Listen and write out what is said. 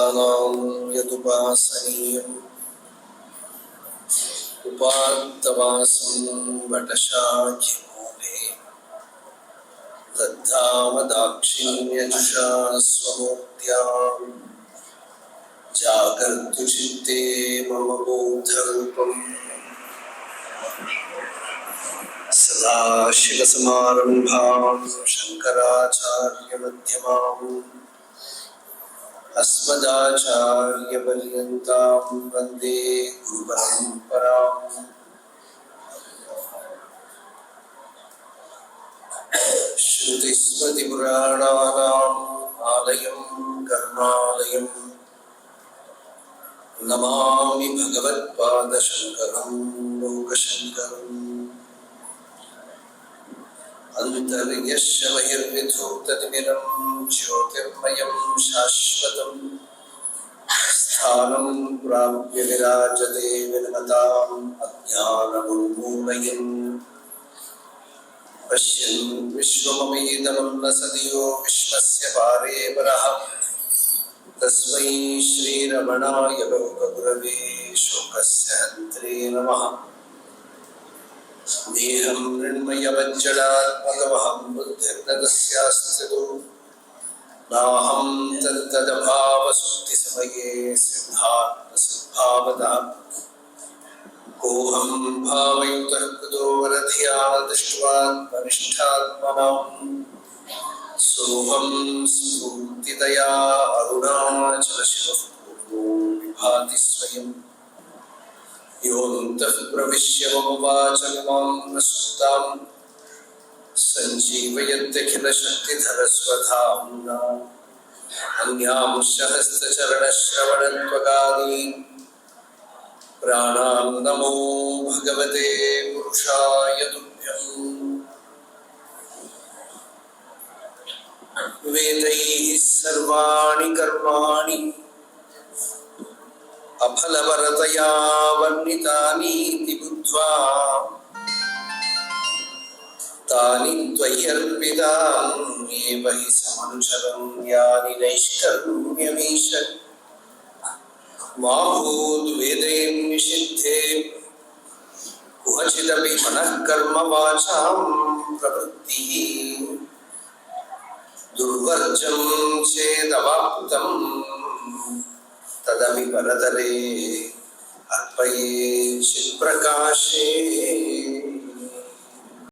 भक्तानां यदुपासनीयम् उपात्तवासं वटशाखिमूले दद्धामदाक्षिण्यजुषा स्वमूर्त्यां जागर्तु चित्ते मम बोधरूपम् सदाशिवसमारम्भां शङ्कराचार्यमध्यमाम् अस्मदाचार्यपर्यन्तां वन्दे गुरुपरम्पराम्। श्रुतिस्मृतिपुराणानाम् आलयं करुणालयं नमामि भगवत्पादशङ्करं लोकशङ्करम्। अन्तर्यस्य बहिर्विधूततिमिरं ज्योतिर्मयं शाश्वतं स्थानं प्राप्य विराजते विनमताम् अज्ञानमुन्मूलयन्। पश्यन् विश्वममेदमन्नसदियो विश्वस्य पारे परः तस्मै श्रीरमणाय लोकगुरवे शोकस्य हन्त्रे नमः। देहं मृण्मयवज्जडात्मकमहं बुद्धिर्नतस्यास्तितो नाहं तद्तदभावसुप्तिसमये सिद्धात्मसद्भावतः कोऽहं भावयुतः कुतो वरधिया दृष्ट्वात्मनिष्ठात्मनाम् सोऽहं स्फूर्तितया अरुणाचलशिवः विभाति स्वयम्। योऽन्तः प्रविश्य मम वाचमिमां प्रसुप्तां सञ्जीवयत्यखिलशक्तिधरस्वधाम्ना अन्यांश हस्तचरणश्रवणत्वगादीन् प्राणान् नमो भगवते पुरुषाय तुभ्यम्। वेदैः सर्वाणि कर्माणि अफलवरतया वर्णितानीति बुद्ध्वा तानि त्वय्यर्पितान्येव हि समनुचरन् यानि नैष्कर्म्यमीश मा भूद्वेदे निषिद्धे कुहचिदपि मनः कर्म वाचां प्रवृत्तिः दुर्वर्जं चेदवाप्तम् तदपि परतरे अर्पये चित्प्रकाशे।